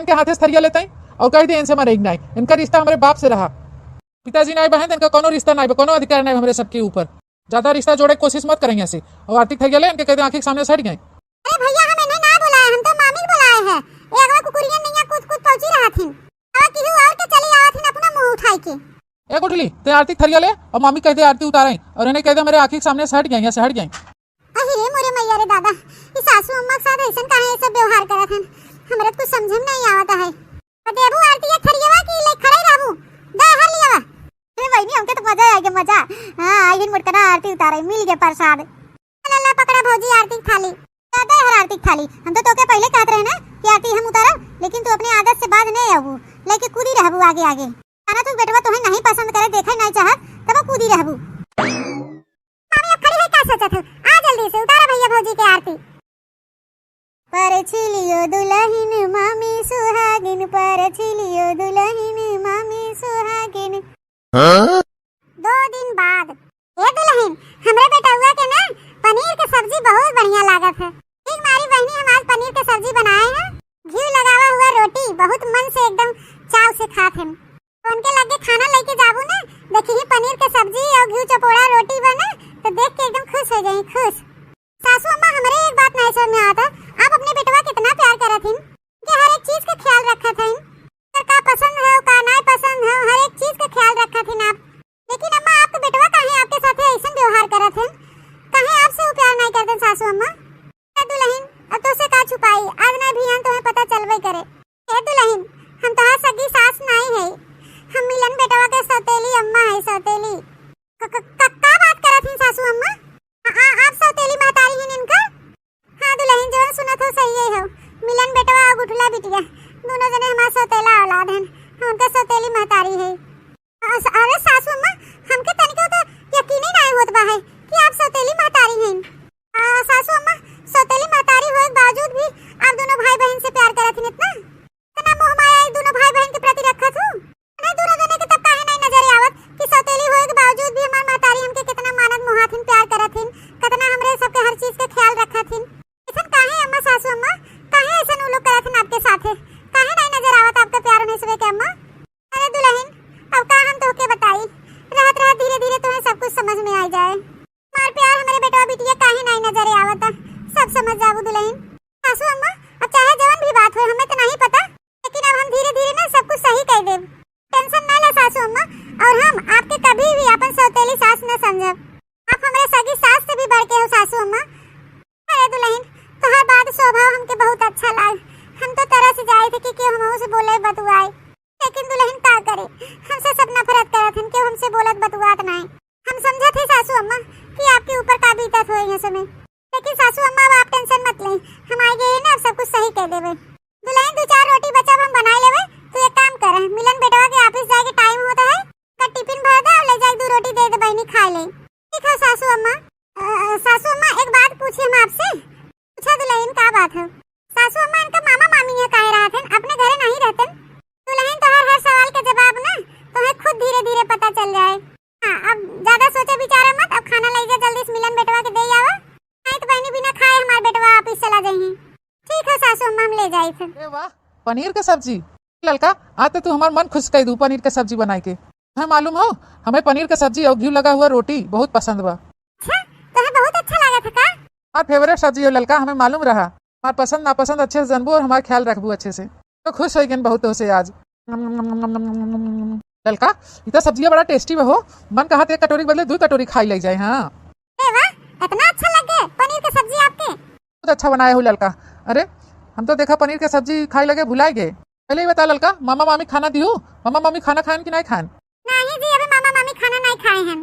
बहन के हाथे थरिया लेते और कह दिए इनसे मरेगी नहीं, इनका रिश्ता हमारे बाप से रहा। पिताजी नहीं बहन, इनका कोनो रिश्ता नहीं, कोनो अधिकार नहीं हमारे सबके ऊपर। ज्यादा रिश्ता जोड़े की कोशिश मत करेंगे ऐसे। और आर्थिक थरिया ले इनके कहते आंखी के सामने सट गए। अरे भैया हम इन्हें ना बुलाए, हम तो मामी बुलाए हैं। एक बार कुकुरिया नैया कूद कूद पहुंची रहा थी और किहू और के चली आवत थी अपना मुंह उठाई के। एक उठली ते आर्थिक थरिया ले और मामी कहते आरती उतारें और इन्हें कहते मेरे आंखी के सामने से हट गए, यहाँ से हट गए। अरे रे मोरे मैया रे दादा, इस सासू अम्मा के साथ ऐसा काहे सब व्यवहार करत हन, हमरा कुछ समझ में नहीं आवत है। देबू आरती एक थरियावा की ले खड़े रहबू, दे हर लियावा। ए वहीनी हमके तो मजा आ गया, मजा। हां आइन मुटकना आरती उतारे, मिल गया प्रसाद। अल्लाह पकड़ा भौजी आरती थाली, दे हर आरती थाली। हम तो तोके पहले कहत रहे ना कि आरती हम उतारा, लेकिन तू अपनी आदत से बाज नहीं आबू, लेके कूदी रहबू आगे आगे। खाना तू बेटवा तोहे नहीं पसंद करे, देखै नहीं चाहत, तब कूदी रहबू। मामी अब खड़ी है का सोचत है, आ जल्दी से उतारा भैया भौजी के आरती। पर छिलियो दुल्हन मामी सुहागिन, पर छिलियो दुल्हन मामी सुहागिन। 2 दिन बाद ए दुल्हन, हमरे बेटवा के ना पनीर के सब्जी बहुत बढ़िया लागत है। एक मारी बहनी हम आज पनीर के सब्जी बनाए हैं, घी लगावा हुआ रोटी, बहुत मन से एकदम चाव से खात हैं। तो उनके लगे खाना लेके जाबू ना, देखिए पनीर के सब्जी और घी चपोड़ा रोटी बना तो देख के एकदम खुश हो गई, खुश। सासू अम्मा हमरे एक बात नहीं समझ में आता, आप अपने बेटवा कितना प्यार करत हन कि हर एक चीज का ख्याल रखत हन, का पसंद है का नहीं पसंद है, हर एक चीज का ख्याल रखत हन आप। लेकिन अम्मा आपका बेटवा काहे आपके साथ ऐसा व्यवहार करत हन, काहे आपसे वो प्यार नहीं करते सासू अम्मा? ए दुल्हन अब तो से का छुपाई, आज ना भी हम तुम्हें पता चलबे करे। ए दुल्हन हम तो सगी सास नहीं है, हम मिलन बेटवा के सौतेली अम्मा है, सौतेली। का बात करत हन सासू अम्मा? आप सौतेली महतारी हैं इनका? हाँ दुल्हन जो सुनत हो सही है हो, मिलन बेटवा और गुठला बिटिया दोनों जने हमारा सौतेला औलाद हैं, उनका सौतेली महतारी है। अरे सासू अम्मा हमके तनिको तो यकीन ही नहीं होत बा है कि आप सौतेली महतारी हैं। सासू अम्मा सौतेली महतारी होए के बावजूद भी आप दोनों भाई बहन से प्यार करत हैं, इतना मोह माया दोनों भाई बहन के प्रति रखत हो। नहीं दोनों जने के तब काहे नहीं नजर आवत कि सौतेली होए के बावजूद भी हमार महतारी हमके कितना मानत मोहाथिन, प्यार करत हैं, कितना हमरे सबके हर चीज का ख्याल रखत हैं। ऐसा काहे अम्मा सासू अम्मा, काहे ऐसा उ लोग करत हैं आपके साथे, काहे नहीं नजर आवत आपका प्यार होने से के अम्मा? अरे दुल्हन अब का हम तोके बताई, रात रात धीरे धीरे तुम्हें सब कुछ समझ में आ जाए। मार प्यार हमारे बेटवा बिटिया काहे नहीं नजर आवता, सब समझ जाबू दुल्हन। सासू अम्मा अब चाहे जवन भी बात हो हमें तो नहीं पता, लेकिन अब हम धीरे धीरे ना सब कुछ सही कर देब, टेंशन ना ले सासू अम्मा। और हम आपके कभी भी अपन सौतेली सास न समझब, आप हमारे सगी सास से भी बढ़ के हो सासू अम्मा। अरे दुल्हन तोहार बात स्वभाव हमके बहुत अच्छा लाग, हम तो तरह से जाए थे कि क्यों हम से बोले बतुआए, लेकिन दुल्हन का करे हमसे सब नफरत करत हन, क्यों हमसे बोलत बतुआत नहीं। हम समझत है सासू अम्मा कि आपके ऊपर का बीतत होई है समय, लेकिन सासू अम्मा अब आप टेंशन मत लें, हम आए गए ना अब सब कुछ सही कर देबे। दुल्हन 2-4 रोटी बचा हम बना लेबे, तू एक काम कर, मिलन बेटवा के ऑफिस जाए के टाइम होता है, का टिफिन भर दे और ले जाए 2 रोटी दे दे बहनी खा ले। ठीक है सासू अम्मा। सासू अम्मा एक बात पूछे हम आपसे? पूछा दुल्हन का बात है? सासू अम्मा इनका मामा मामी है कह रहा थे, अपने घरे नहीं रहते? दुल्हन तो हर सवाल का जवाब ना तुम्हें खुद धीरे धीरे पता चल जाए। हाँ अब ज्यादा सोचे विचारे मत, अब खाना ले जा जल्दी से मिलन बेटवा के दे आवा, नहीं तो बहनी बिना खाए हमारे बेटवा ऑफिस चला जाए। ठीक है सासू अम्मा हम ले जाए थे। अरे वाह पनीर के सब्जी ललका, आते तू हमार मन खुश कर दू पनीर के सब्जी बनाए के। हमें मालूम हो हमें पनीर के सब्जी और घी लगा हुआ रोटी बहुत पसंद बा। अच्छा तुम्हें बहुत अच्छा लगा था का? हमार फेवरेट सब्जी हो ललका, हमें मालूम रहा, हमार पसंद नापसंद अच्छे से जानबू और हमारा ख्याल रखबू अच्छे से, तो खुश हो गए बहुत हो से आज। ललका इतना सब्जियां बड़ा टेस्टी हो, मन कहा 1 कटोरी बदले 2 कटोरी खाई ले जाए। हाँ इतना अच्छा लगे पनीर की सब्जी आपके? बहुत अच्छा बनाए हो ललका। अरे हम तो देखा पनीर के सब्जी खाई लगे भुलाए गए। पहले ही बता ललका, मामा मामी खाना दियो, मामा मामी खाना खान कि नहीं खान? नहीं जी अभी मामा मामी खाना नहीं खाए हैं।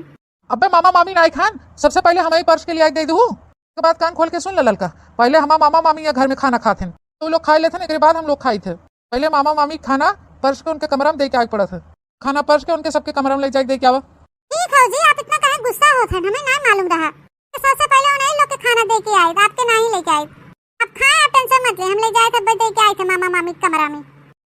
अबे मामा मामी नहीं खान, सबसे पहले हमारी पर्स के लिए दे दू, उसके बाद कान खोल के सुन ले ललका, पहले हमारा मामा मामी या घर में खाना खाते हैं तो लोग खा लेते ना, बाद हम लोग खाए थे। पहले मामा मामी खाना पर्स के उनके कमरा में दे के आगे पड़ा था, खाना पर्स के उनके सबके कमरा में ले जाके दे के आवा। ठीक है जी, आप इतना काहे गुस्सा होते हैं, हमें नहीं मालूम रहा। सबसे पहले उन्हें लोग के खाना दे के आए, आपके नहीं लेके आए। आप खाए, आप टेंशन मत ले, हम ले जाए थे दे के आए थे मामा मामी के कमरा में।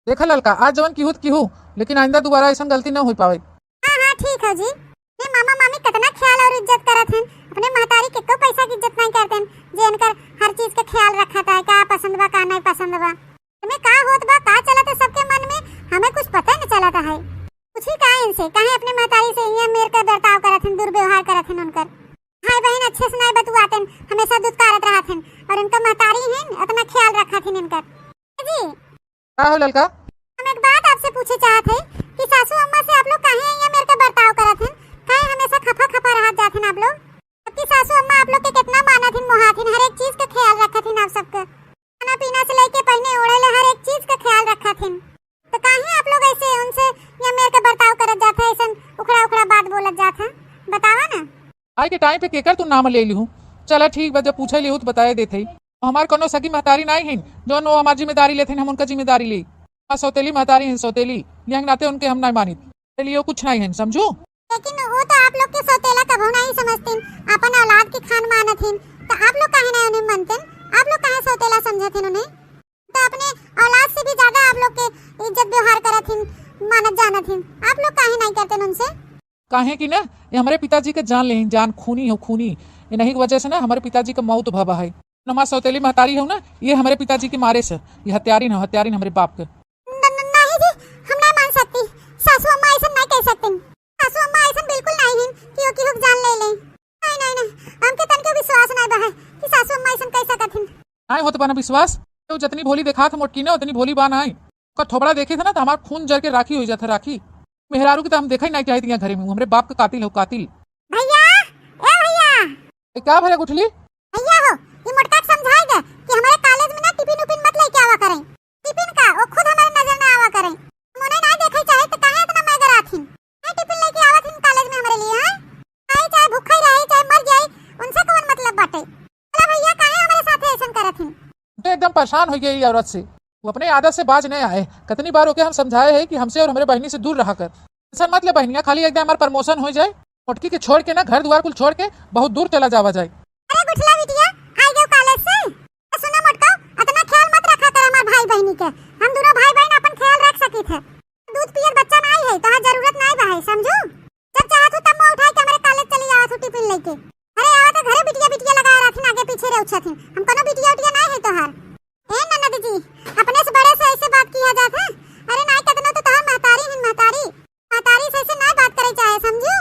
देखा ललका, आज जवन की हूँ लेकिन आइंदा दोबारा ऐसा गलती न हो पावे। हाँ हाँ ठीक है जी। ये मामा मामी कितना ख्याल और इज्जत करत हैं, अपने महतारी के को पैसा की इज्जत नहीं करते हैं, जे इनकर हर चीज का ख्याल रखा था, का पसंद बा का नहीं पसंद बा, तुम्हें का होत बा का चलत अच्छे से नहीं बतुआते, हमेशा दूध कारत रहते और उनका महतारी है अपना ख्याल रखा थी इनका। जी का हो ललका? हम एक बात आपसे पूछे चाहते हैं कि सासू अम्मा से आप लोग काहे यहाँ मेरे का बर्ताव करत हैं, काहे हमेशा खफा खफा रह जाते हैं आप लोग? आपकी सासू अम्मा आप लोग के कितना मानत हैं, मोहात हैं, हर एक चीज का ख्याल रखत हैं आप सबका, खाना पीना से लेके पहने ओढ़े ले हर एक चीज का ख्याल रखत हैं। तो काहे आप लोग ऐसे उनसे या मेरे का बर्ताव करत जाते हैं, ऐसा उखड़ा उखड़ा बात बोलत जाते हैं? बतावा ना। आज के टाइम पे केकर तू नाम ले लिहूँ? चला ठीक बा, जब पूछे लिहूँ तो बताए देते। हमार कोनो सगी महतारी नहीं है जो नो हमार जिम्मेदारी लेते हैं, हम उनका जिम्मेदारी ली। सौतेली महतारी हैं, सौतेली यहाँ नाते उनके हम नहीं मानी, चलिए कुछ नहीं है, समझू। लेकिन वो तो आप लोग के सौतेला कभू नहीं समझते, अपन औलाद की खान मानत हैं, तो आप लोग काहे नहीं उन्हें मानते? आप लोग काहे सौतेला समझत हैं उन्हें? तो अपने औलाद से भी ज्यादा आप लोग के इज्जत व्यवहार करत हैं, मानत जानत हैं, आप लोग काहे नहीं करते उनसे? काहे कि ना ये हमारे पिताजी के जान ले, जान खूनी हो खूनी, ये नहीं की वजह से ना हमारे पिताजी का मौत भवा है। हमारा सौतेली महतारी हो ना, ये हमारे पिताजी के मारे से, ये हत्यारीन हो, हत्यारीन हमारे बाप के। नहीं जी, हम नहीं मान सकती, सासू अम्मा ऐसा नहीं कह सकती, सासू अम्मा ऐसा बिल्कुल नहीं है कि वो की जान ले ले। नहीं नहीं नहीं, हमके तन के विश्वास नहीं बा है कि सासू अम्मा ऐसा कह सकत हैं। नहीं होत बना विश्वास, तो जितनी भोली देखा था मोटकी ना उतनी भोली बान आई, का थोबड़ा देखे थे ना तो हमारा खून जर के राखी हो जाता, राखी मेहरारू की तो हम देखा ही नहीं चाहती यहाँ घरे में, हमारे बाप का कातिल हो, कातिल। भैया ए भैया, क्या भरे गुठली? भैया हो ये मोटका समझाएगा कि हमारे कॉलेज में ना टिफिन उपिन मत लेके आवा करें, टिफिन का वो खुद हमारे नजर ना आवा करें, मोने नहीं देखे चाहे तो काहे इतना मैगर आथिन, नहीं टिफिन लेके आवत इन कॉलेज में हमारे लिए। हां खाए चाहे भूखा ही रहे चाहे मर जाए, उनसे कौन मतलब बाटे? बोला भैया काहे हमारे साथ ऐसा करत हैं? तो एकदम परेशान हो गई औरत से, वो अपने आदत से बाज नहीं आए। कितनी बार होके हम समझाए हैं कि हमसे और हमारे बहनी से दूर रहा कर, ऐसा मतलब बहनिया खाली एकदम हमारा प्रमोशन हो जाए, मोटकी के छोड़ के ना घर द्वार कुल छोड़ के बहुत दूर चला जावा जाए। अरे गुठला बिटिया आई गयो कॉलेज से, सुना मोटका इतना ख्याल मत रखा कर हमार भाई बहनी के, हम दोनों भाई बहन अपन ख्याल रख सकी थे। दूध पियर बच्चा नहीं है तो जरूरत नहीं बा है, समझू। जब चाहत हो तब मैं उठाई के हमारे कॉलेज चली जावत हो टिफिन लेके। अरे आवा तो घरे बिटिया बिटिया लगा रखिन, आगे पीछे रह उछथिन, हम कोनो बिटिया उटिया नहीं है तोहार। ए ननद जी अपने से बड़े से ऐसे बात किया जात है? अरे नहीं कतनो तो तोहार महतारी है, महतारी महतारी से ऐसे नहीं बात करे चाहे, समझू।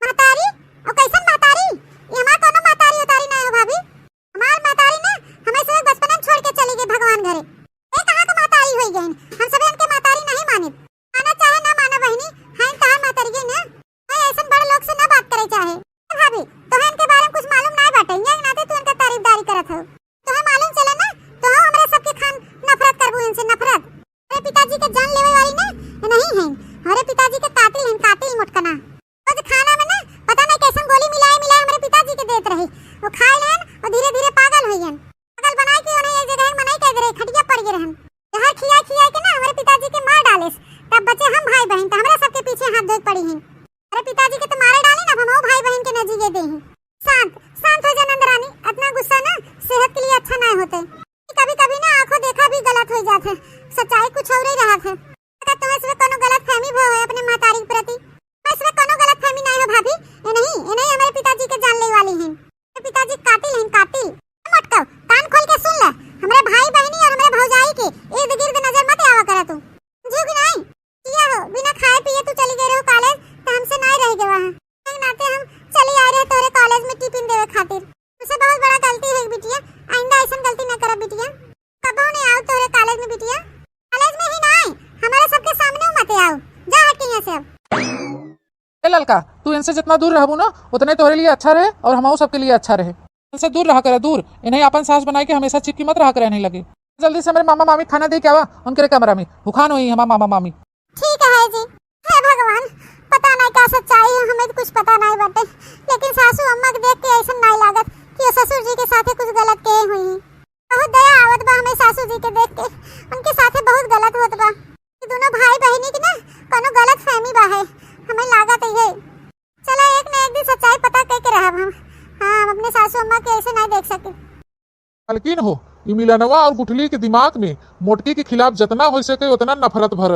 महतारी और कैसन महतारी? ये हमार कोनो महतारी उतारी नहीं हो भाभी, हमार महतारी ने हमें सब बचपन में छोड़ के चली गई भगवान घरे। ए कहां का महतारी होई गई, हम सब इनके महतारी नहीं माने, माना चाहे ना माना बहनी हां तहार महतारी है ना। हां ऐसन बड़े लोग से ना बात करे चाहे। भाभी तो इनके बारे में कुछ मालूम नहीं बाटे, ये नाते तू इनका तारीफदारी करत हो, तो हम मालूम चले ना तो हम हमरे सबके खान नफरत करबू इनसे, नफरत। अरे पिताजी के जान लेवे वाली ना नहीं है, हमारे पिताजी के कातिल हैं, कातिल मोटकना। रोज खाना में ना पता नहीं कैसन गोली मिलाए मिलाए हमारे पिताजी के देत रही, वो खाए लेन और धीरे धीरे पागल होइयन, पागल बनाए के उन्हें एक जगह मनाई कह दे रहे, खटिया पड़ गए रहन, जहर खिया खिया के ना हमारे पिताजी के मार डालेस, तब बचे हम भाई बहन, तो हमरा सबके पीछे हाथ धोई पड़ी हैं। अरे पिताजी के तो मारे डाले ना, हम भाई बहन के न जीए दे हैं। शांत शांत हो जा नंदरानी, इतना गुस्सा ना सेहत के लिए अच्छा नहीं होते। कभी कभी ना आंखों देखा भी गलत हो जाते, सच्चाई कुछ और ही रहा था। अगर तुम्हें इसमें कोनो गलत फहमी हो अपने महतारी के प्रति, इसमें कोनो गलत फहमी नहीं हो भाभी, ये नहीं हमारे पिताजी के जान ले वाली हैं, मेरे पिताजी कातिल हैं, कातिल। मटका कान खोल के सुन ले, हमारे भाई बहनी और हमारे भौजाई के इर्द गिर्द नजर मत आवा करा तू, समझी कि नहीं? किया हो बिना खाए पिए तू चली गई रहो कॉलेज, तो हमसे नहीं रह गए वहां, नहीं नाते हम चली आ रहे तोरे कॉलेज में टिफिन देवे खातिर, तुझसे बहुत बड़ा गलती है बिटिया, आइंदा ऐसा गलती न करा बिटिया, कबो नहीं आओ तोरे कॉलेज में बिटिया, कॉलेज में ही नहीं हमारे सबके सामने मत आओ, जा हट के यहाँ से अब। ए ललका तू इनसे जितना दूर रहबू ना उतने तोरे लिए अच्छा रहे और हमारे सबके लिए अच्छा रहे, इनसे दूर रहा करे, दूर इन्हें अपन सास बनाए के हमेशा चिपकी मत रहा करे, नहीं लगे। जल्दी से मेरे मामा मामी खाना दे के आवा, उनके कमरा में भूखान हुई हमारा मामा मामी। ठीक है जी, हे भगवान पता नहीं क्या सच्चाई है, हमें तो कुछ पता नहीं बटे, लेकिन सासू अम्मा के देख के ऐसा नहीं लागत कि ससुर जी के साथे कुछ गलत किए हुई हैं। बहुत दया आवत बा हमें सासू जी के देख के, उनके साथे बहुत गलत होत बा, ये दोनों भाई बहनी की ना कोनो गलत फहमी बा है, हमें लागत है। चलो एक न एक दिन सच्चाई पता करके रहब हम। हाँ हम अपने सासू अम्मा के ऐसे नहीं देख सकते। मालकिन हो ये मिलनवा और गुठली के दिमाग में मोटकी के खिलाफ जितना हो सके उतना नफरत भर,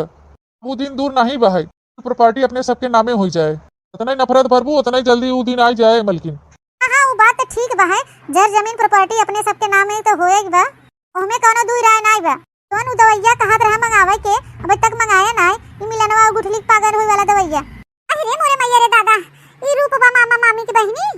वो दिन दूर नहीं बहाई, प्रॉपर्टी अपने सबके नामे हो जाए, उतना ही नफरत भरबू उतना ही जल्दी वो दिन आ जाए मलकिन। हाँ वो बात तो ठीक बा है, जर जमीन प्रॉपर्टी अपने सबके नामे तो होएगी बा, ओहमे कोनो दूर राय नहीं बा। कौन दवाइया कहात रहा मंगावे के, अबे तक मंगाया नहीं, ई मिलनवा और गुठली पागल होए वाला दवाइया। अरे मोरे मैया रे दादा, ई रूप बा मामा मामी की बहनी,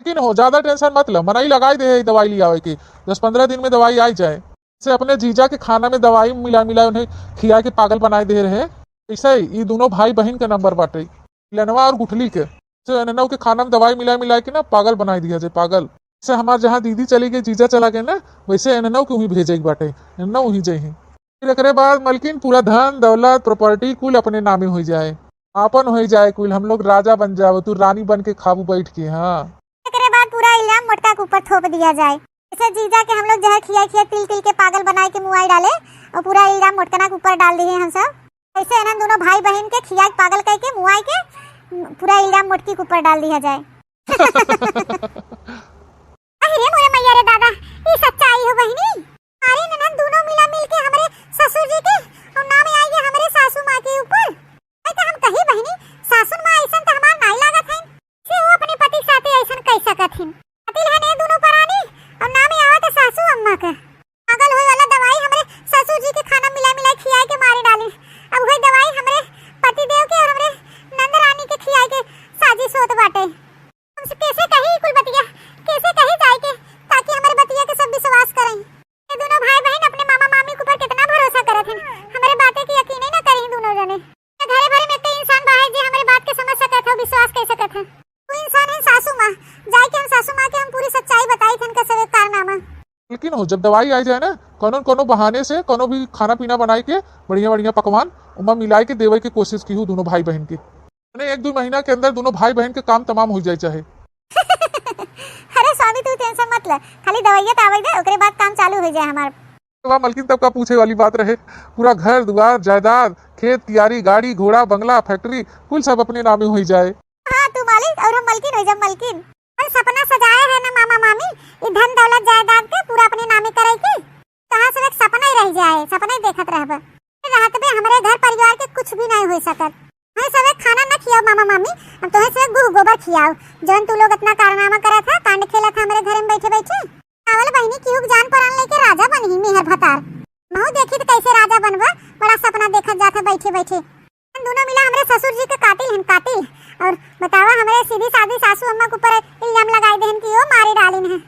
लेकिन हो ज्यादा टेंशन मत लो, मनाई लगाई दे दवाई लिया आवे की 10-15 दिन में दवाई आई जाए। से अपने जीजा के खाना में दवाई मिला मिला उन्हें खिया के पागल बनाए दे रहे। ऐसे ही ये दोनों भाई बहन के नंबर बाटे, लनवा और गुठली के। से अननव के खाना में दवाई मिला मिला के ना पागल बनाई दिया जाए, पागल। से हमारे जहाँ दीदी चली गई, जीजा चला गया ना, वैसे अननव के वहीं भेजे बाटे, अननव वहीं जाही। फिर एकरे बाद मलकिन पूरा धन दौलत प्रॉपर्टी कुल अपने नामे हो जाए, आपन हो जाए कुल। हम लोग राजा बन जाओ, तू रानी बन के खाबू बैठ के। हाँ, एकरे बाद पूरा इल्जाम मोटका के ऊपर थोप दिया जाए। जैसे जीजा के हम लोग जहर खिया खिया तिल तिल के पागल बनाए के मुआई डाले और पूरा इल्जाम मोटकना के ऊपर डाल दिए हम सब। ऐसे इन दोनों भाई बहन के खिया के पागल करके मुआई के पूरा इल्जाम मोटकी के ऊपर डाल दिया जाए। अरे मोरे मैया रे दादा, ये सच्चाई हो बहिनी। अरे ननद दोनों मिला मिल के हमारे ससुर जी के और नाम आई गए हमारे सासू माँ के ऊपर। तो हम कही बहिनी सासू माँ ऐसा तो हमार नहीं लागत है से वो अपने पति साथे ऐसा कह सकत हिन। अतिल है ने दोनों परानी और नाम आवत सासू अम्मा का। पागल होए वाला दवाई हमारे ससुर जी के खाना मिला मिला खियाए के मारे डाले। अब वही दवाई हमारे पति देव के और हमारे नंद रानी के खियाए के साजिश होत बाटे। हमसे कैसे कही कुल बतिया, कैसे कही जाए के ताकि हमारे बतिया के सब विश्वास करें। ये दोनों भाई बहन अपने मामा मामी के ऊपर कितना भरोसा करत हैं, हमारे बातें की यकीन ही ना करें दोनों जने। घरे भरे में तो इंसान बाहर जे हमारी बात के समझ सकत है, विश्वास कर सकत है। वो इंसान है सासू माँ, जाए के हम सासू माँ के हम पूरी सच्चाई बताई थन का सब कारनामा। लेकिन हो जब दवाई आई जाए ना, कोनो बहाने से कोनो भी खाना पीना बनाई के बढ़िया बढ़िया पकवान उमा मिलाई के देवे की कोशिश की हूँ दोनों भाई बहन की। 1-2 महीना के अंदर दोनों भाई बहन के काम तमाम हो जाए चाहे। अरे स्वामी तू टेंशन मत ले, खाली दवाइयाँ आवे दे, ओकरे बाद काम चालू हो जाए हमार। वहाँ मलकिन तब का पूछे वाली बात रहे, पूरा घर दुआर जायदाद खेत कियारी गाड़ी घोड़ा बंगला फैक्ट्री कुल सब अपने नामे हो जाए। हाँ तू मालिक और हम मलकिन हो जब मलकिन। और सपना सजाया है ना मामा मामी, ये धन दौलत जायदाद के पूरा अपने नामे करे के। कहाँ से एक सपना ही रह जाए, सपना ही देखत रहब। रात में हमारे घर परिवार के कुछ भी नहीं हो सकत। हमें सब खाना न खियाओ मामा मामी, हम तुम्हें सब गुह गोबर खियाओ। जौन तू लोग इतना कारनामा करा था, कांड खेला था हमारे घर में बैठे बैठे। आवल बहनी की हुक जान परान लेके राजा बनी मेहर भतार। महू देखी तो कैसे राजा बनवा, बड़ा सपना देखत जाता बैठे बैठे। दोनों मिला हमारे ससुर जी के कातिल हैं, कातिल। और बतावा हमारे सीधी सादी सासू अम्मा के ऊपर इल्जाम लगाए देहन की वो मारे डालिन है।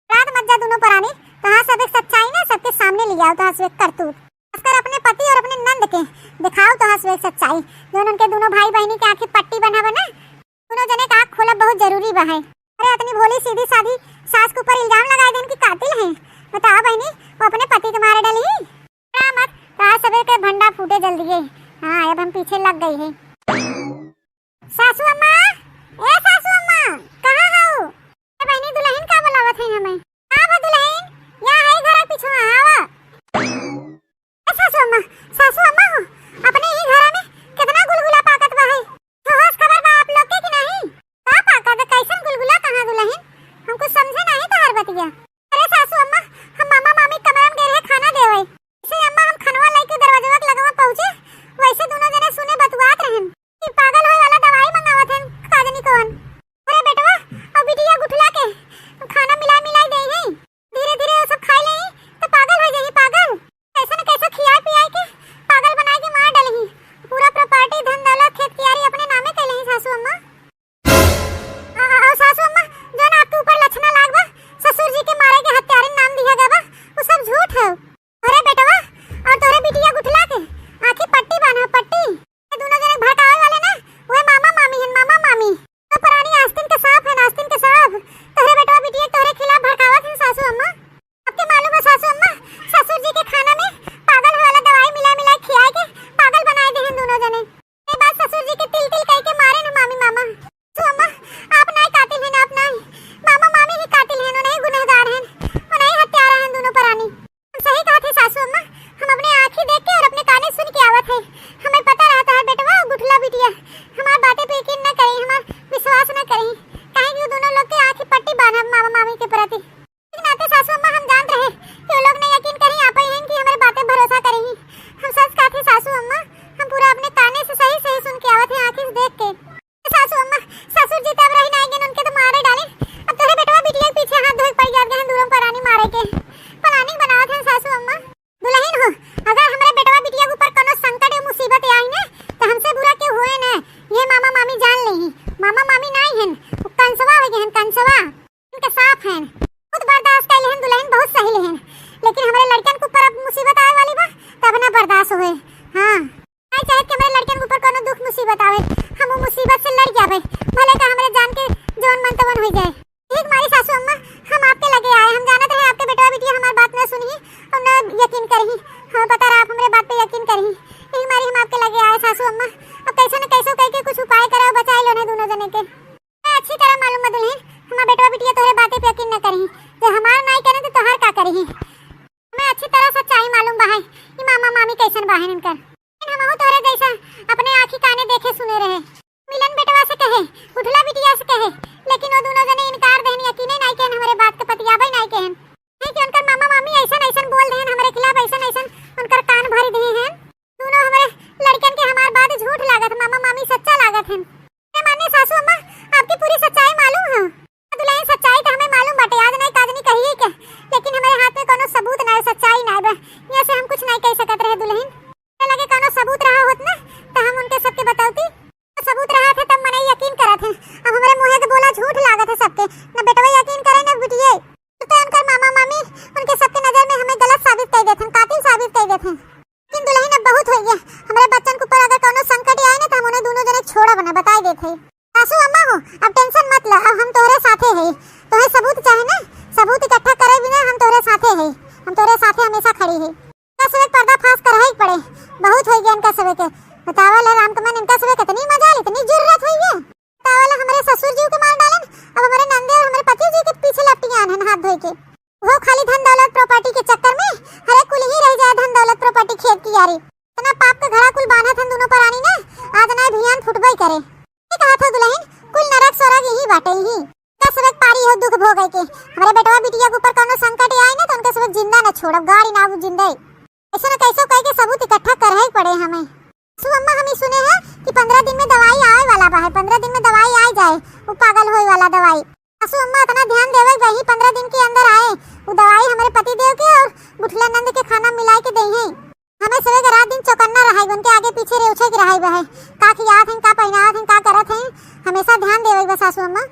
रात मत जा दोनों परानी, तो हाँ सब एक सच्चाई ना सबके सामने ले आओ, तो हाँ सब करतूत खासकर अपने पति और अपने नंद के दिखाओ, तो हाँ सब एक सच्चाई। जो उनके दोनों भाई बहनी के आंखें पट्टी बना बना, दोनों जने का आँख खोला बहुत जरूरी बा है। अरे इतनी भोली सीधी सादी सास के ऊपर इल्जाम लगाए देन की कातिल है। बताओ बहनी वो अपने पति के मारे डाली मत, तो हाँ सब के भंडा फूटे जल्दी है। हाँ अब हम पीछे लग गई है। सासू अम्मा, ए सासू अम्मा कहाँ हो? बहनी दुल्हन का बुलावत है हमें। हाँ वो दुल्हन यहाँ है घर पीछे आवा। ए सासू अम्मा हो अपने ही घर में कितना गुलगुला पाकत बा है। तो होश खबर बा आप लोग के कि नहीं? का पाकत कैसन गुलगुला कहाँ दुल्हन? हमको समझे नहीं तो हर बतिया। अरे सासू अम्मा हम मामा मामी कमरा में गए रहे खाना देवे। इसे अम्मा हम खनवा लेके दरवाजा तक लगवा पहुंचे, वैसे दोनों जने सुने बतुआत रहन कि पागल होए वाला दवाई मंगावत हन काजनी कौन। अरे बेटवा और बिटिया गुठला के खाना मिलाई दे हैं, धीरे धीरे वो सब खा ले तो पागल हो जाही। पागल कैसे न कैसे खियाई पियाई के पागल बनाए के मार डालही। पूरा प्रॉपर्टी धन दौलत खेत कियारी अपने नामे कर लेही सासू अम्मा। सासू अम्मा जो ना आपके ऊपर लक्षणा लागबा ससुर जी के मारे के हत्यारे नाम दिया गया वो सब झूठ है। अरे बेटवा और तोरे बिटिया गुठला के आंखें पट्टी बांधा पट्टी। दोनों जने भड़कावे वाले ना वो मामा मामी हैं, मामा मामी तो पुरानी आस्तीन के सांप है, आस्तीन के सांप। तोरे बेटवा बिटिया तोरे खिलाफ भड़कावत हैं सासू अम्मा। आपके मालूम है सासू अम्मा ससुर जी के खाना में पागल वाला दवाई मिला खियाए के पागल बनाए दे हैं दोनों जने। ये बात ससुर जी के तिल तिल कह के मारे ना मामी मामा। सासू अम्मा आप नहीं कातिल हैं, आप नहीं, मामा मामी ही कातिल हैं, नहीं गुनहगार हैं, नहीं हत्यारा हैं दोनों परानी। सही कहा थे सासू अम्मा, हम अपने आँखें देख के और अपने काने सुन के आवत है। हमें पता रहता है बेटवा गुठला बिटिया हमारी बातें पे यकीन न करें, हमारा विश्वास न करें, कहीं भी दोनों लोग के आँखें पट्टी बांधा मामा मामी के प्रति। लेकिन आते सासू अम्मा हम जानते रहे कि वो लोग ने यकीन करें आप ही हैं कि हमारी बातें भरोसा करेंगी। हम सच कहा थे सासू अम्मा, हम पूरा अपने काने से सही सही सुन के आवत है आँखें से देख के। सासू अम्मा ससुर जी तब रही नहीं उनके तो मारे डाले। अब तोरे बेटवा बिटिया के पीछे हाथ धोए पड़ गए हैं दूरों परानी मारे के प्लानिंग बनावत है सासू अम्मा। दुल्हन हो अगर हमारे बेटवा बिटिया के ऊपर कोनो संकट या मुसीबत आई ना तो हमसे बुरा क्यों हुए ना, ये मामा मामी जान लेही। मामा मामी नहीं हैं, कंसवा हो गए हैं, कंसवा। लेकिन हमारे लड़कन के ऊपर अब मुसीबत आए वाली बा तब ना बर्दाश्त होए। हां आई चाहे कि हमारे लड़कन के ऊपर कोनो दुख मुसीबत आवे, हम वो मुसीबत से लड़ जावे, भले का हमारे जान के जोन मन तवन हो जाए। ठीक मारी सासू अम्मा, हम आपके लगे आए, हम जानत रहे आपके बेटा बिटिया हमारी बात न सुनी और न यकीन करही। हमें पता रहा आप हमारे बात पे यकीन करही, यही मारी हम आपके लगे आए सासू अम्मा। अब कैसे न कैसे कह के कुछ उपाय करो, बचाए लो ना दोनों जने के। अच्छी तरह मालूम बा दुल्हन, हमारा बेटा बिटिया तोहरे बातें पे यकीन न करही, जो हमार नहीं करे तो तोहर का करही। हमें अच्छी तरह सच्चाई मालूम बा है कि मामा मामी कैसन बाहन इनकर। हम तोहरे जैसा अपने आँखी काने देखे सुने रहे, मिलन बेटवा से कहे, उठला बिटिया से कहे, लेकिन वो दोनों जने इनकार देहन, यकीन नहीं कहन हमारे बात के पतियाबे नहीं कहन। नहीं कि उनकर मामा मामी ऐसा ऐसा बोल देहन हमारे खिलाफ, ऐसा उनकर कान भर दिए हैं। दोनों हमारे लड़कन के हमार बात झूठ लागत, मामा मामी सच्चा लागत हैं। माने सासू अम्मा आपकी पूरी सच्चाई मालूम है। दुल्हन सच्चाई तो हमें मालूम बाटे, आज नहीं काज नहीं कहिए के, लेकिन हमारे हाथ में कोनो सबूत ना है, सच्चाई ना है, यहाँ से हम कुछ नहीं कह सकत रहे। दुल्हन लगे कोनो सबूत रहा होत ना तो हम उनके सबके बताती, सबूत रहा था तब मने यकीन करत है। अब हमारे मुंह के बोला झूठ लागत है सबके, न बेटवा यकीन करे न बिटिए, तो उनकर मामा मामी उनके सबके नजर में हमें गलत साबित कर देते, कातिल साबित कर देते। लेकिन दुल्हन अब बहुत हो गया, हमारे बच्चन के ऊपर अगर कोनो संकट आए ना तो हम उन्हें दोनों जने छोड़ब ना, बताई देते। सासू अम्मा हो अब टेंशन मत लो, अब हम तोहरे साथे है। तोहे सबूत चाहे ना, सबूत इकट्ठा करे बिना हम तोहरे साथे है, हम तोहरे साथे हमेशा खड़ी है। इनका सबे पर्दा फाश कर ही पड़े, बहुत हो गया इनका सबे के। बतावल राम कमन इनका सबे कितनी मजा ली, इतनी जरूरत हुई है। बतावल हमारे ससुर जी के मार डालन, अब हमारे नंदे और हमारे पति जी के पीछे लपटी आन हाथ धोए के। वो खाली धन दौलत प्रॉपर्टी के चक्कर में हरे कुल ही रह जाए, धन दौलत प्रॉपर्टी खेत की यारी। इतना पाप का घड़ा कुल बांधा था दोनों परानी ने, आज ना भियान फुटबई करे। ये कहा था दुल्हन कुल नरक स्वर्ग यही बाटे ही, का सबक पारी हो दुख भोग के। हमारे बेटवा बिटिया के ऊपर कोनो संकट आए ना तो उनके सबक जिंदा न छोड़ब, गाड़ी ना जिंदा ऐसे न कैसे कह के सबूत इकट्ठा कर ही पड़े हमें। सु अम्मा हम सुने हैं कि 15 दिन में दवाई आए वाला बा है, 15 दिन में दवाई आ जाए, वो पागल होए वाला दवाई। सु अम्मा इतना ध्यान देवे वही 15 दिन के अंदर आए वो दवाई हमारे पति देव के और बुठला नंद के खाना मिला के दे हैं। हमें सवे के रात दिन चौकन्ना रहा, उनके आगे पीछे रेउछे के रहा है, का खियात हैं, का पहनात हैं, का करत हैं, हमेशा ध्यान देवे बस सासू अम्मा।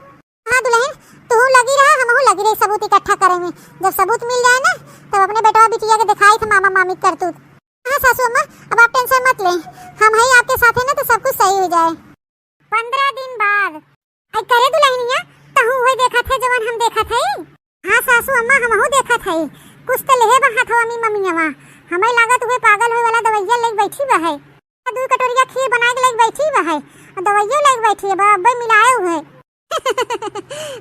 हाँ दुल्हन तू लगी रहा, हम लगी रही सबूत इकट्ठा करे में। जब सबूत मिल जाए ना तब अपने बेटवा बिटिया के दिखाई थे मामा मामी करतूत। हाँ सासू अम्मा अब आप टेंशन मत लें, हम है आपके साथ है ना तो सब कुछ सही हो जाए। 15 दिन बाद आई करे दुल्हनिया तहु वही देखा थे जवन हम देखा थे। हाँ सासू अम्मा हमहु देखा थे, कुछ तो लेहे बा हाथवा में मम्मीवा, हमें लागत हुए पागल होए वाला दवाइया लेके बैठी बा है, 2 कटोरिया खीर बना के लेके बैठी बा है, और दवाइयो लेके बैठी है, अब्बे मिलाए हुए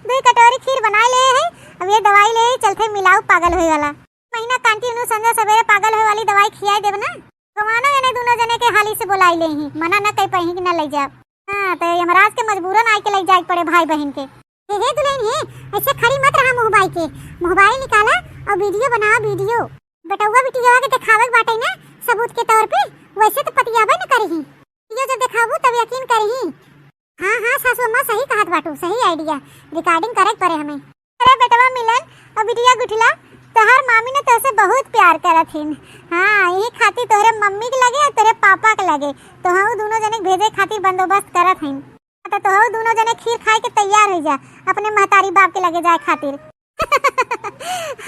2 कटोरी खीर बनाए ले है, अब ये दवाई ले चलते मिलाऊ पागल होए वाला। महीना कंटिन्यू संजा सवेरे पागल होए वाली दवाई खियाई देब ना, गवाना ने दोनों जने के हाली से बुलाई ले ही, मना न कह पही कि न ले जा। हां तो यमराज के मजबूरन आके ले जाए पड़े भाई बहन के। हे दुल्हन हे ऐसे खड़ी मत रहा, मोबाइल के मोबाइल निकाला और वीडियो बना, वीडियो बेटवा बिटिया के दिखावे बाटे ना सबूत के तौर पे, वैसे तो पतियाबे न करही, ये जो दिखाबू तब यकीन करही। हाँ हाँ सासू अम्मा सही कहत बाटू, सही आइडिया, रिकॉर्डिंग करे पड़े हमें। अरे बेटवा मिलन और बिटिया गुठला तोहर मामी ने तोसे बहुत प्यार करत हिन। हाँ यही खातिर तोहरे मम्मी के लगे और तेरे पापा के लगे तो हम दोनों जने भेजे खातिर बंदोबस्त करत हिन, तो तोहू दोनों जने खीर खाए के तैयार हो जा अपने महतारी बाप के लगे जाए खातिर।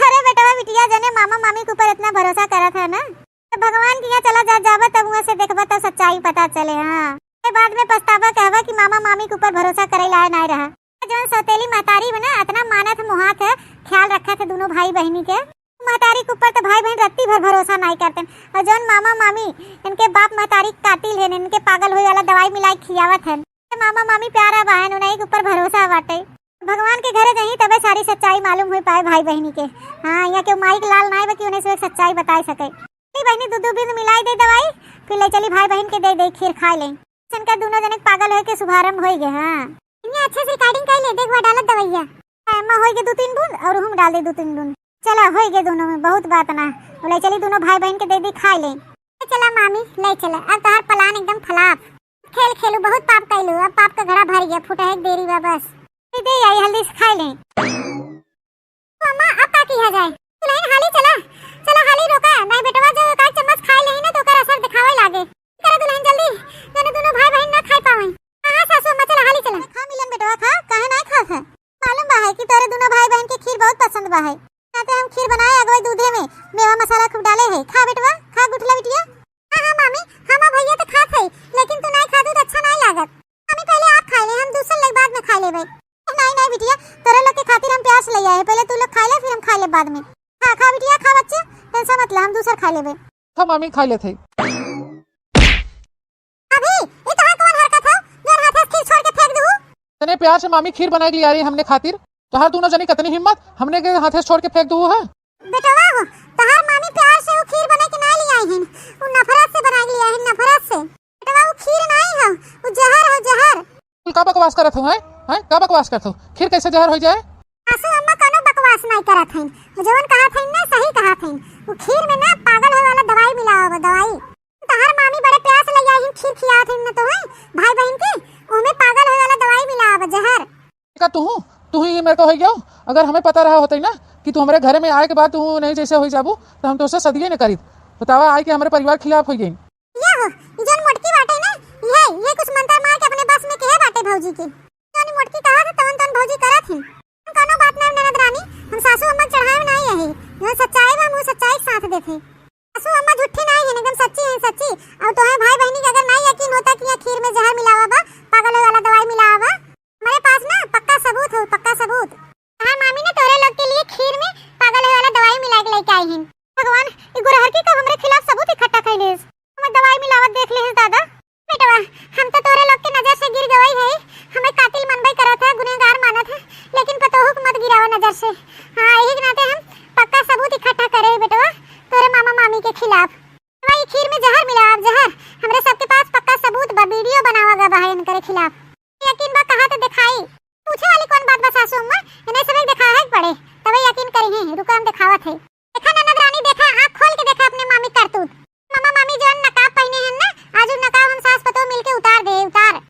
अरे बेटवा बिटिया जने मामा मामी के ऊपर इतना भरोसा करत है ना, तो भगवान की यहाँ चला जा जाबा तब वहाँ से देखबा तो सच्चाई पता चले। हाँ बाद में पछतावा कहवा कि मामा मामी के ऊपर भरोसा करे लायक नहीं रहा। जौन सौतेली महतारी बना इतना मानत मोहात है, ख्याल रखा थे दोनों भाई बहनी के, महतारी के ऊपर तो भाई बहन रत्ती भर भरोसा नहीं करते। और जौन मामा मामी इनके बाप महतारी कातिल है, इनके पागल हुए वाला दवाई मिलाई खियावत है, मामा मामी प्यारा बहन उन्हीं के ऊपर भरोसा बाटे। भगवान के घरे जहीं तबे सारी सच्चाई मालूम हो पाए भाई बहनी के। हाँ यहाँ के माइक लाल नहीं बा कि उन्हें से सच्चाई बता सके। बहनी दूध भी मिलाई दे दवाई, फिर ले चली भाई बहन के दे खीर खा ले, इनका दोनों जने पागल हो के शुभारंभ हो गए। हाँ इन्हें अच्छे से रिकॉर्डिंग कर ले, देख वो डालत दवाइया अम्मा हो गए 2-3 बूंद और हम डाल दे 2-3 बूंद, चला हो गए दोनों में बहुत बात ना। ले चली दोनों भाई बहन के दे खा ले। चला मामी ले चला, अब तोहर प्लान एकदम खलाफ, खेल खेलू बहुत पाप कैलू, अब पाप का घड़ा भर गया, फुटा एक देरी बा बस दे आई हल्दी से खा ले। अम्मा अब का किया जाए, दुल्हन हाली चला चला हाली रोका नहीं बेटवा, जो एक चम्मच खा ले ना तो कर असर दिखावे लागे। करे दुल्हन जल्दी दोनों भाई बहन ना खा पावे। हां सासू अम्मा चला हाली चला, खा मिलन बेटवा खा, काहे नहीं खा है, मालूम बा है कि तोरे दोनों भाई बहन के खीर बहुत पसंद बा है, तो हम खीर बनाए अगवे दूधे में मेवा मसाला खूब डाले है। खा बेटवा, खा गुठला बिटिया। हां मामी, हम भैया तो खात है, लेकिन तू नहीं खादू तो अच्छा नहीं लागत। मम्मी पहले आप खा ले, हम दूसरे लोग बाद में खा लेबे। नहीं बिटिया, तोरे लोग के खातिर हम प्यास ले आए, पहले तू लोग खा ले फिर हम खा ले बाद में। खा बिटिया, खा बच्चे, टेंशन मत ले, हम दूसरा खा लेबे। हम मामी खा लेते अभी ये कहां कौन हरकत है जो हाथ से खीर छोड़ के फेंक दूं? तने प्यार से मामी खीर बना के लिए आ रही हमने खातिर, तो हर दोनों जनी कितनी हिम्मत हमने के हाथे से छोड़ के फेंक दू है। बेटवा हो, तहार मामी प्यार से वो खीर बना के ना ले आई हैं, वो नफरत से बना के ले आई हैं, नफरत से। बेटवा वो खीर नहीं है, वो जहर है, जहर। तू का बकवास करत हो? हैं का बकवास करत हो? खीर कैसे जहर हो जाए? आसू अम्मा कोनो बकवास नहीं करत हैं, जवन कहत हैं ना सही कहत हैं। वो खीर में ना पागल होए वाला दवाई मिलावा है, दवाई। तहार मामी बड़े प्यार से ले आई हैं, खीर खियात हैं ना तो है भाई बहन के, ओमे पागल होए वाला दवाई मिलावा है, जहर। का तू ही मेरे को हो गया। अगर हमें पता रहा होता ना कि तू हमारे घर में आए के बाद तू नहीं जैसे हो जाबू, तो हम तो उससे सदिये न करी। बतावा आए कि हमारे परिवार खिलाफ हो गई। ये हो जन मोटकी बाटे ना, ये कुछ मंत्र मार के अपने बस में कहे बाटे भौजी के। यानी मोटकी कहा था तवन भौजी करत हैं। कोनो बात नहीं ननद रानी, हम सासू अम्मा चढ़ाए नहीं है, जो सच्चाई बा मुंह सच्चाई के साथ देथे। सासू अम्मा झूठी नहीं है, एकदम सच्ची है, सच्ची। और तो है भाई बहनी के अगर नहीं यकीन होता कि ये खीर में जहर मिलावा बा, पागल वाला दवाई मिलावा बा, हमारे पास ना पक्का सबूत हो, पक्का सबूत। हां मामी ने तोरे लोग के लिए खीर में पागल वाला दवाई मिला के लेके आई हैं। भगवान, ये गुरहर की कब हमरे खिलाफ सबूत इकट्ठा कइले, हम दवाई मिलावत देख ले दादा। बेटवा हम तो तोरे लोग के नजर से गिर गई है, हमें कातिल मनबई करत है, गुनहगार मानत है, लेकिन पतोहू को मत गिराओ नजर से। हां यही के नाते हम पक्का सबूत इकट्ठा करे बेटवा तोरे मामा मामी के खिलाफ। भाई खीर में जहर मिला, अब जहर हमरे सबके पास पक्का सबूत बा, वीडियो बनावागा बा इनके खिलाफ। यकीन बा कहा तो दिखाई, पूछे वाली कौन बात बा सासू अम्मा, इन्हें सब दिखा है पड़े तबे यकीन करी है। रुको हम दिखावत है, देखा ननद रानी, देखा आंख खोल के देखा अपने मामी करतूत। मामा मामी जो नकाब पहने हैं ना, आज उन नकाब हम सास पतो मिलके उतार दे, उतार।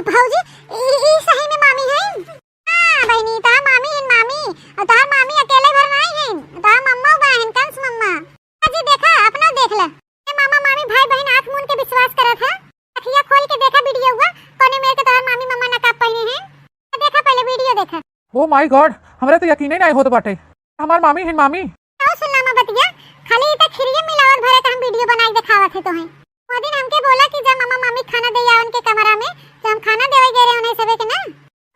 भौजी ई सही में मामी है? हां बहनी, ता मामी है, मामी। और ता मामी अकेले घर नहीं है, ता मम्मा बहन कंस मम्मा। जी देखा अपना देख ले, ये मामा मामी भाई बहन आंख मूंद के विश्वास करत है। अखियां खोल के देखा वीडियो हुआ, कोने मेरे के तोहर मामी मम्मा नकाब पहने हैं, देखा पहले वीडियो देखा। ओ माय गॉड, हमरा तो यकीन ही नहीं होत बाटे हमार मामी है, मामी। आओ सुनना मा बतिया, खाली इता खिरिये मिलावल भरे का हम वीडियो बना के दिखावत है तो है। वो दिन हमके बोला कि जब मामा मामी खाना दे आवन के कमरा में, तो हम खाना देवे गए रहे उन्हें सबे के ना।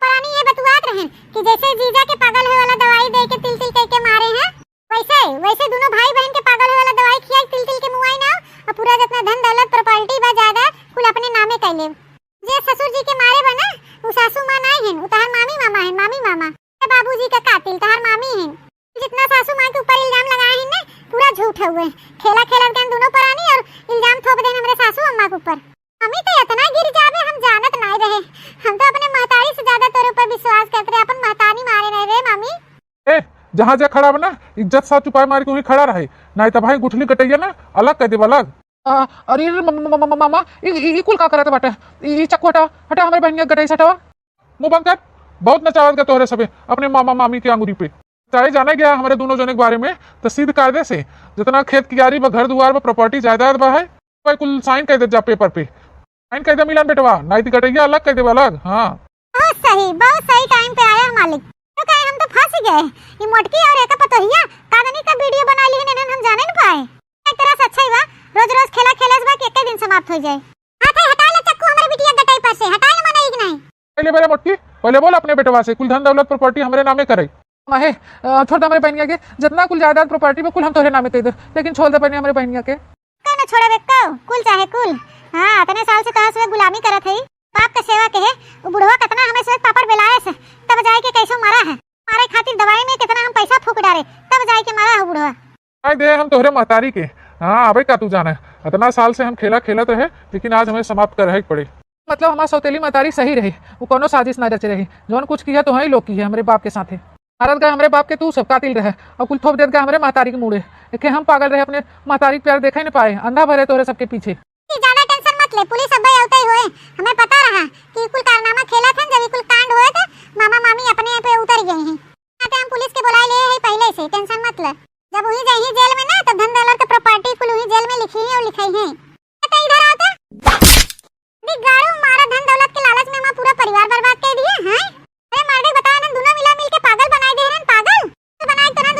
पुरानी ये बतुआत रहे कि जैसे जीजा के पागल होए वाला दवाई दे के तिल तिल करके मारे हैं, वैसे दोनों भाई बहन के पागल होए वाला दवाई खियाई तिल तिल के मुआई ना, और पूरा जितना धन दौलत प्रॉपर्टी बा ज्यादा कुल अपने नामे कैले। जे ससुर जी के मारे बना वो सासू मां नहीं है, वो तहार मामी मामा है, मामी मामा। ते बाबूजी का कातिल तहार मामी है। जितना सासू मां के ऊपर इल्जाम लगाए हैं ना, पूरा झूठ हुए। खेला खेलन के दोनों परानी और इल्जाम थोप देन हमरे सासू अम्मा के ऊपर। हमें तो इतना गिर जावे हम जानत नहीं रहे, हम तो अपने महतारी से ज्यादा तोरे ऊपर विश्वास करते रहे, अपन महतारी मारे नहीं रे मामी। ए जहाँ जा खड़ा बना, इज्जत साथ चुपाए मार के वहीं खड़ा रहे, नहीं तो भाई गुठली कटैया ना अलग कह देव अलग। अरे मामा ई कुल का करत बाटे? ई चक्कू हटा हटा, हमारे बहन के गटाई से हटावा। मुंह बंद कर, बहुत नचावत का तोहरे सबे अपने मामा मामी के अंगूरी पे। चाहे जाना गया हमारे दोनों जने के बारे में, तो सीध कायदे से जितना खेत कियारी बा, घर दुआर बा, प्रॉपर्टी जायदाद बा है, कोई कुल साइन कर दे जा पेपर पे, साइन कर दे मिलन बेटवा, नहीं तो कटैया अलग कर दे अलग। हाँ बहुत सही टाइम पे आया मालिक। तो कहे हम तो फंस गए, ये मोटकी और एक पतोहिया कादनी का वीडियो बना ली है, हम जाने न पाए। एक तरह से अच्छा ही बा, रोज रोज खेला खेले बा कि एक दिन समाप्त हो जाए। हाथ हटा ले चक्कू हमारे बिटिया गटाई पर से, हटा ले मना ही नहीं। पहले बोले मोटकी, पहले बोल अपने बेटवा से कुल धन दौलत प्रॉपर्टी हमारे नामे करे। माहे छोड़ दे हमारे बहनिया के, जितना कुल जायदाद प्रॉपर्टी में कुल हम तोहरे नामे कह दे, लेकिन छोड़ दे पहले हमारे बहनिया के। कहना छोड़े बेक्का, कुल चाहे कुल। हां इतने साल से तोहरा से गुलामी करत है, बाप के सेवा के है। वो बुढ़वा कितना हमें से पापड़ बेलाए से, तब जाए के कैसे मारा है, मारे खातिर दवाई में कितना हम पैसा फूक डाले, तब जाए के मारा है बुढ़वा। आई दे हम तोहरे महतारी के। हाँ अबे का तू जाना है, इतना साल से हम खेला खेलत रहे, लेकिन आज हमें समाप्त कर पड़े। मतलब हमारा सौतेली महतारी सही रही, वो कोनो साजिश ना रचे रही, जौन कुछ किया तो ही लोग की है हमारे बाप के साथे। मारत गए हमारे बाप के तू सब कातिल रहे, और कुल थोप देत गए हमारे महतारी के मुड़े। देखे हम पागल रहे, अपने महतारी के प्यार देखा ही नहीं पाए, अंधा भरे तोरे सबके पीछे। ज्यादा टेंशन मत ले, पुलिस अब आवते ही होए, हमें पता रहा कि कुल कारनामा खेला था, जब कुल कांड हुए थे मामा मामी अपने पे उतर गए हैं। हम पुलिस के बुलाए ले है पहले से, टेंशन मत ले। जब वही जाई जेल में ना, तो धन दौलत की प्रॉपर्टी कुल वही जेल में लिखी है और लिखाई है। तो इधर आता दिगाड़ू मारा धन दौलत के लालच में मां पूरा परिवार बर्बाद कर दिए हैं। अरे मार दे, बता ना दोनों मिला मिल के पागल बनाए दे रहे हैं, पागल तो बनाए तो ना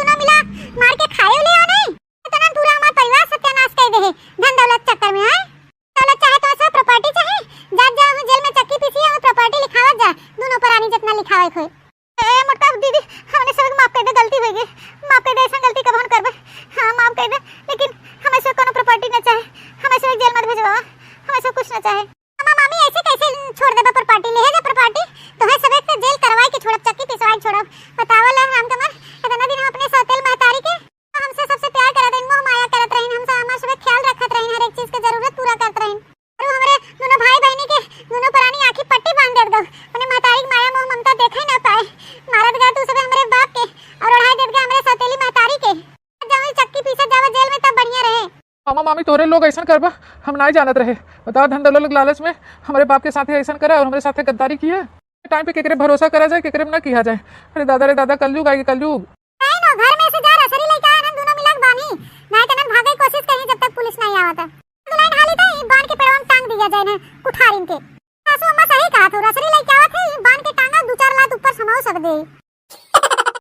होगी, माफ कर दे, ऐसा गलती कबो न करबे। हां माफ कर दे, लेकिन हमें से कोनो प्रॉपर्टी न चाहे, हमें से जेल मत भेजवा, हमें से कुछ न चाहे। मामा मामी ऐसे कैसे छोड़ देबा प्रॉपर्टी, ले जा प्रॉपर्टी तो है सबे के जेल करवाई के छोड़ब, चक्की पिसवाई छोड़ब। बतावल राम कमल, इतना दिन हम अपने सौतेल महतारी के हमसे सबसे प्यार करत रहिन, मोह माया करत रहिन, हमसे हमार सब ख्याल रखत रहिन, हर एक चीज के जरूरत पूरा करत रहिन। और हमरे दोनों भाई बहनी के दोनों प्राणी आंखी पट्टी बांध देत गो, अपने महतारी की माया मोह ममता देखे न पाए, मारत गए तू सबे हमरे बाप के और ओढ़ाई देत गए हमरे सौतेली महतारी के। जब चक्की पीछे जावे जेल में तब बढ़िया रहे। मामा मामी तोरे लोग ऐसा करबा हम नहीं जानत रहे। बताओ धन दौलत के लालच में हमारे बाप के साथ ऐसा करा और हमारे साथ गद्दारी किया। टाइम पे केकरे भरोसा करा जाए, केकरे में ना किया जाए। अरे दादा कलयुग आएगी, कलयुग। नहीं नो, घर में से जा रसरी लइका आनन दोनों मिलक बानी, नहीं त भागे कोशिश करी जब तक पुलिस नहीं आवता। दुलाइन हाली त ई बांध के पेड़वा में टांग दिया जाए ना कुठारिन के।